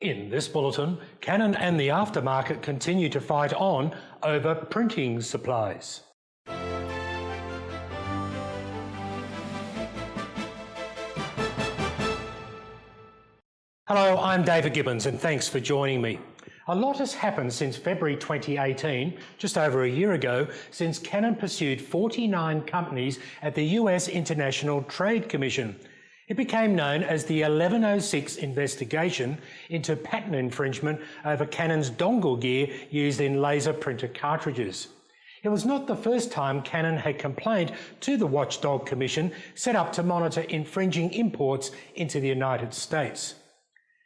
In this bulletin, Canon and the aftermarket continue to fight on over printing supplies. Hello, I'm David Gibbons and thanks for joining me. A lot has happened since February 2018, just over a year ago, since Canon pursued 49 companies at the US International Trade Commission. It became known as the 1106 investigation into patent infringement over Canon's dongle gear used in laser printer cartridges. It was not the first time Canon had complained to the Watchdog Commission set up to monitor infringing imports into the United States.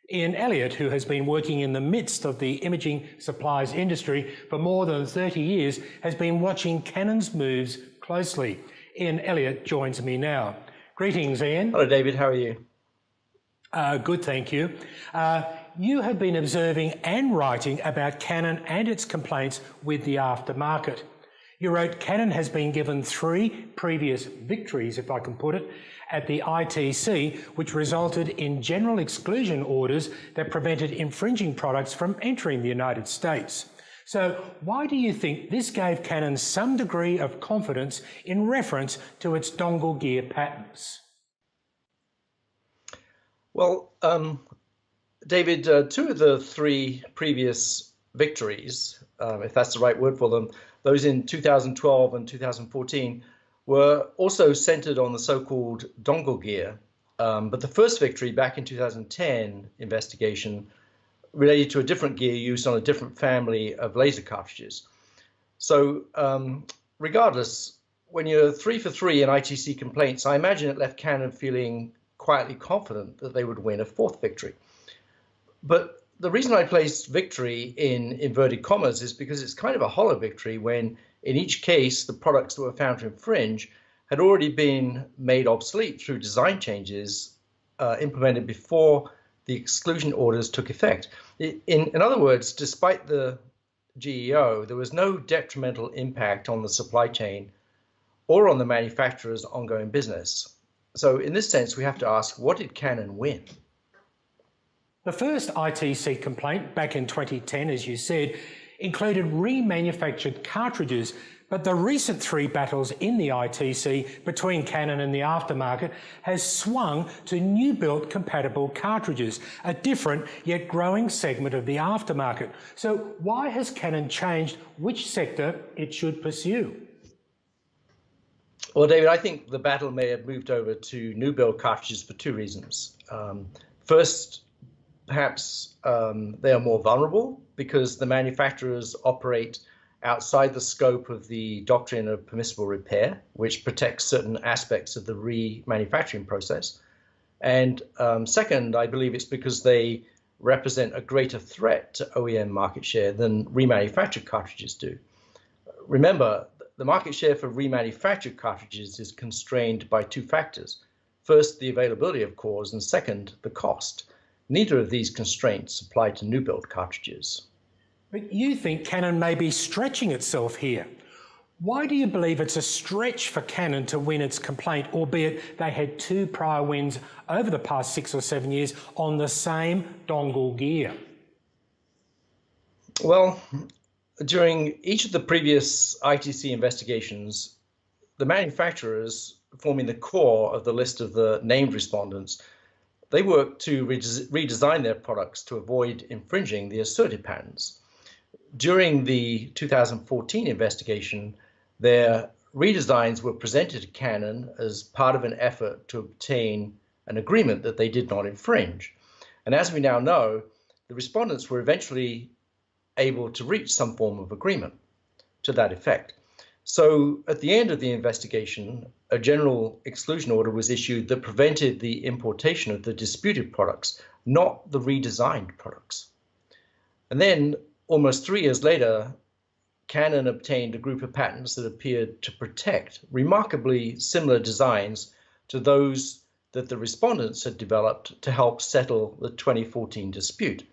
David Elliott, who has been working in the midst of the imaging supplies industry for more than 30 years, has been watching Canon's moves closely. David Elliott joins me now. Greetings, Ian. Hello, David. How are you? Good, thank you. You have been observing and writing about Canon and its complaints with the aftermarket. You wrote, Canon has been given 3 previous victories, if I can put it, at the ITC, which resulted in general exclusion orders that prevented infringing products from entering the United States. So why do you think this gave Canon some degree of confidence in reference to its dongle gear patents? Well, David, 2 of the 3 previous victories, if that's the right word for them, those in 2012 and 2014, were also centered on the so-called dongle gear. But the first victory back in 2010 investigation related to a different gear used on a different family of laser cartridges. So regardless, when you're 3 for 3 in ITC complaints, I imagine it left Canon feeling quietly confident that they would win a 4th victory. But the reason I placed victory in inverted commas is because it's kind of a hollow victory when in each case the products that were found to infringe had already been made obsolete through design changes implemented before the exclusion orders took effect. In other words, despite the GEO, there was no detrimental impact on the supply chain or on the manufacturer's ongoing business. So in this sense, we have to ask, what did Canon win? The first ITC complaint back in 2010, as you said, included remanufactured cartridges, but the recent 3 battles in the ITC between Canon and the aftermarket has swung to new-built compatible cartridges, a different yet growing segment of the aftermarket. So why has Canon changed which sector it should pursue? Well, David, I think the battle may have moved over to new-build cartridges for 2 reasons. First, perhaps they are more vulnerable because the manufacturers operate outside the scope of the doctrine of permissible repair, which protects certain aspects of the remanufacturing process. And second, I believe it's because they represent a greater threat to OEM market share than remanufactured cartridges do. Remember, the market share for remanufactured cartridges is constrained by 2 factors. First, the availability of cores, and second, the cost. Neither of these constraints apply to new build cartridges. But you think Canon may be stretching itself here. Why do you believe it's a stretch for Canon to win its complaint, albeit they had 2 prior wins over the past 6 or 7 years on the same dongle gear? Well, during each of the previous ITC investigations, the manufacturers forming the core of the list of the named respondents, they worked to redesign their products to avoid infringing the asserted patents. During the 2014 investigation, their redesigns were presented to Canon as part of an effort to obtain an agreement that they did not infringe. And as we now know, the respondents were eventually able to reach some form of agreement to that effect. So at the end of the investigation, a general exclusion order was issued that prevented the importation of the disputed products, not the redesigned products. And then almost 3 years later, Canon obtained a group of patents that appeared to protect remarkably similar designs to those that the respondents had developed to help settle the 2014 dispute.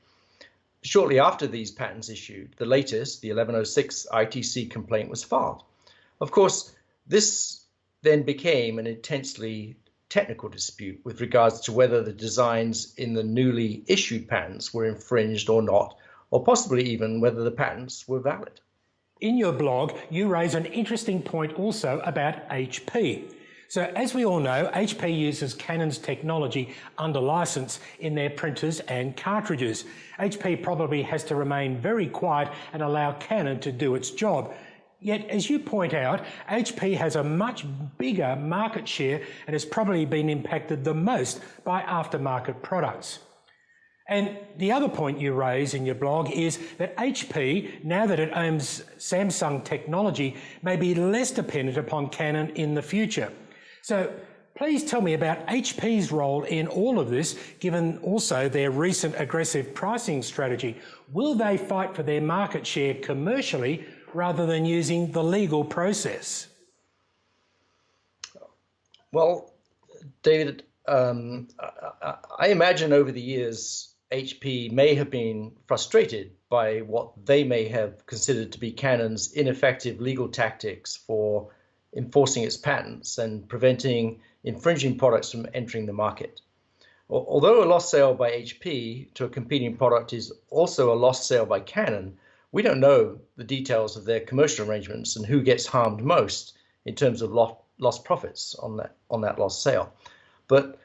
Shortly after these patents issued, the latest, the 1106 ITC complaint was filed. Of course, this then became an intensely technical dispute with regards to whether the designs in the newly issued patents were infringed or not, or possibly even whether the patents were valid. In your blog, you raise an interesting point also about HP. So as we all know, HP uses Canon's technology under license in their printers and cartridges. HP probably has to remain very quiet and allow Canon to do its job. Yet, as you point out, HP has a much bigger market share and has probably been impacted the most by aftermarket products. And the other point you raise in your blog is that HP, now that it owns Samsung technology, may be less dependent upon Canon in the future. So please tell me about HP's role in all of this, given also their recent aggressive pricing strategy. Will they fight for their market share commercially rather than using the legal process? Well, David, I imagine over the years, HP may have been frustrated by what they may have considered to be Canon's ineffective legal tactics for enforcing its patents and preventing infringing products from entering the market. Although a lost sale by HP to a competing product is also a lost sale by Canon, we don't know the details of their commercial arrangements and who gets harmed most in terms of lost profits on that lost sale. But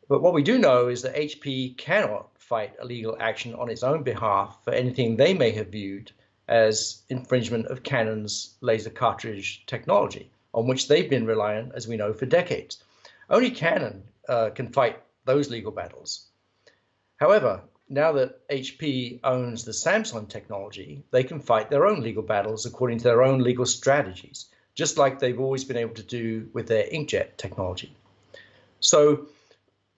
what we do know is that HP cannot fight a legal action on its own behalf for anything they may have viewed as infringement of Canon's laser cartridge technology, on which they've been reliant, as we know, for decades. Only Canon can fight those legal battles. However, now that HP owns the Samsung technology, they can fight their own legal battles according to their own legal strategies, just like they've always been able to do with their inkjet technology. So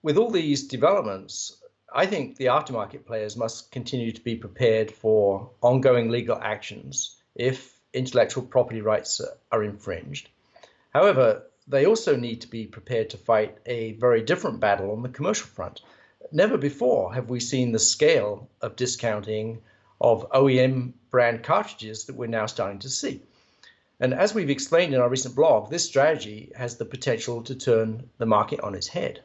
with all these developments, I think the aftermarket players must continue to be prepared for ongoing legal actions if intellectual property rights are infringed. However, they also need to be prepared to fight a very different battle on the commercial front. Never before have we seen the scale of discounting of OEM brand cartridges that we're now starting to see. And as we've explained in our recent blog, this strategy has the potential to turn the market on its head.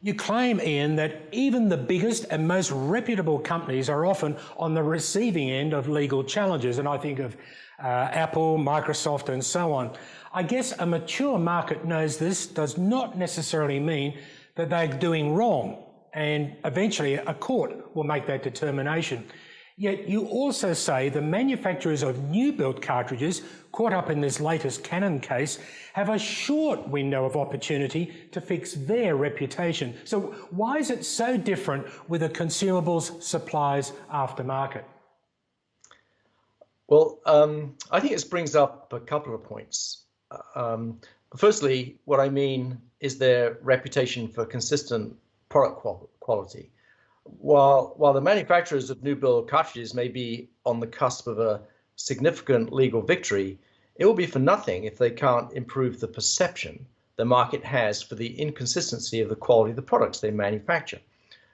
You claim, Ian, that even the biggest and most reputable companies are often on the receiving end of legal challenges, and I think of Apple, Microsoft, and so on. I guess a mature market knows this does not necessarily mean that they're doing wrong, and eventually a court will make that determination. Yet you also say the manufacturers of new built cartridges caught up in this latest Canon case have a short window of opportunity to fix their reputation. So why is it so different with a consumables supplies aftermarket? Well, I think this brings up a couple of points. Firstly, what I mean is their reputation for consistent product quality. While the manufacturers of new build cartridges may be on the cusp of a significant legal victory, it will be for nothing if they can't improve the perception the market has for the inconsistency of the quality of the products they manufacture.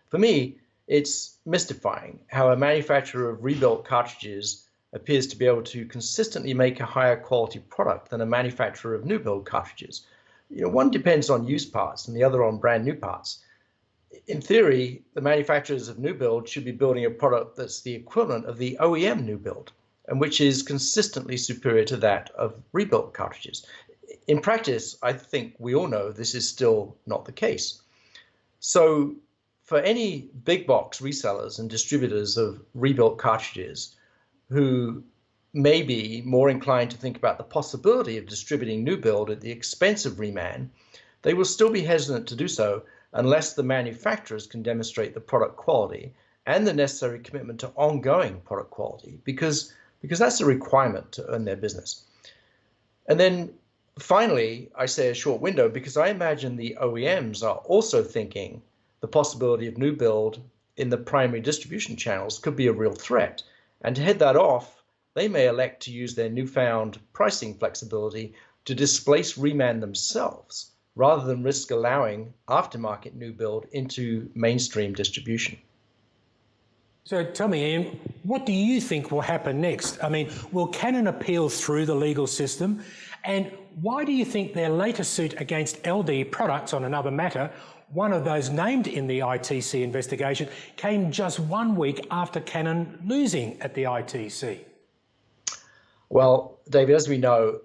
For me, it's mystifying how a manufacturer of rebuilt cartridges appears to be able to consistently make a higher quality product than a manufacturer of new build cartridges. One depends on used parts and the other on brand new parts. In theory, the manufacturers of new build should be building a product that's the equivalent of the OEM new build, and which is consistently superior to that of rebuilt cartridges. In practice, I think we all know this is still not the case. So for any big box resellers and distributors of rebuilt cartridges who may be more inclined to think about the possibility of distributing new build at the expense of reman, they will still be hesitant to do so unless the manufacturers can demonstrate the product quality and the necessary commitment to ongoing product quality, because that's a requirement to earn their business. And then finally, I say a short window because I imagine the OEMs are also thinking the possibility of new build in the primary distribution channels could be a real threat. And to head that off, they may elect to use their newfound pricing flexibility to displace reman themselves, rather than risk allowing aftermarket new build into mainstream distribution. So tell me, Ian, what do you think will happen next? I mean, will Canon appeal through the legal system? And why do you think their latest suit against LD Products on another matter, one of those named in the ITC investigation, came just 1 week after Canon losing at the ITC? Well, David, as we know,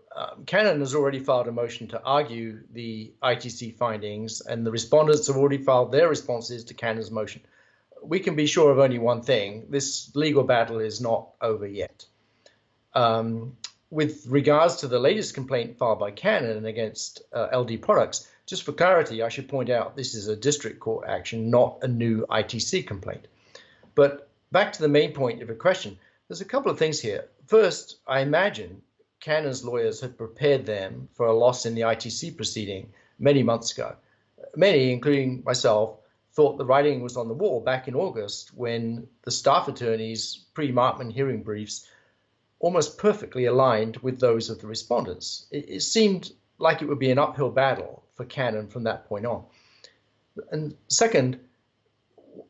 Canon has already filed a motion to argue the ITC findings, and the respondents have already filed their responses to Canon's motion. We can be sure of only one thing: this legal battle is not over yet. With regards to the latest complaint filed by Canon against LD Products, just for clarity, I should point out this is a district court action, not a new ITC complaint. But back to the main point of your question, there's a couple of things here. First, I imagine Canon's lawyers had prepared them for a loss in the ITC proceeding many months ago. Many, including myself, thought the writing was on the wall back in August when the staff attorney's pre-Markman hearing briefs almost perfectly aligned with those of the respondents. It seemed like it would be an uphill battle for Canon from that point on. And second,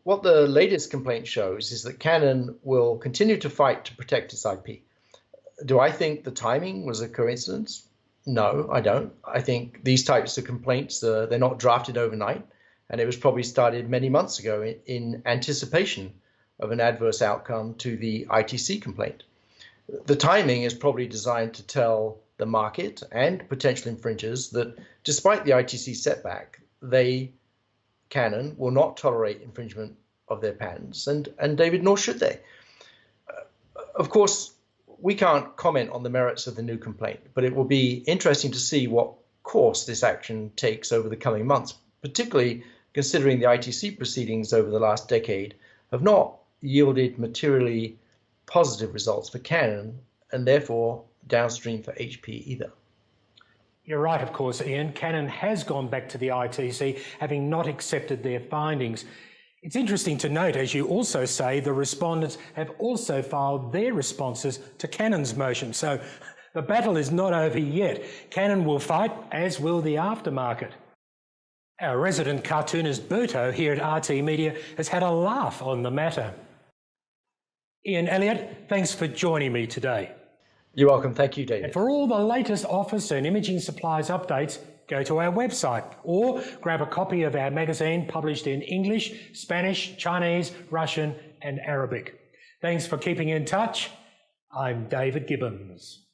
what the latest complaint shows is that Canon will continue to fight to protect its IP. Do I think the timing was a coincidence? No, I don't. I think these types of complaints, they're not drafted overnight, and it was probably started many months ago in anticipation of an adverse outcome to the ITC complaint. The timing is probably designed to tell the market and potential infringers that despite the ITC setback, Canon, will not tolerate infringement of their patents, and David, nor should they. Of course, we can't comment on the merits of the new complaint, but it will be interesting to see what course this action takes over the coming months, particularly considering the ITC proceedings over the last decade have not yielded materially positive results for Canon, and therefore downstream for HP either. You're right, of course, Ian. Canon has gone back to the ITC, having not accepted their findings. It's interesting to note, as you also say, the respondents have also filed their responses to Canon's motion. So the battle is not over yet. Canon will fight, as will the aftermarket. Our resident cartoonist Berto here at RT Media has had a laugh on the matter. Ian Elliott, thanks for joining me today. You're welcome. Thank you, David. And for all the latest office and imaging supplies updates, go to our website or grab a copy of our magazine published in English, Spanish, Chinese, Russian and Arabic. Thanks for keeping in touch. I'm David Gibbons.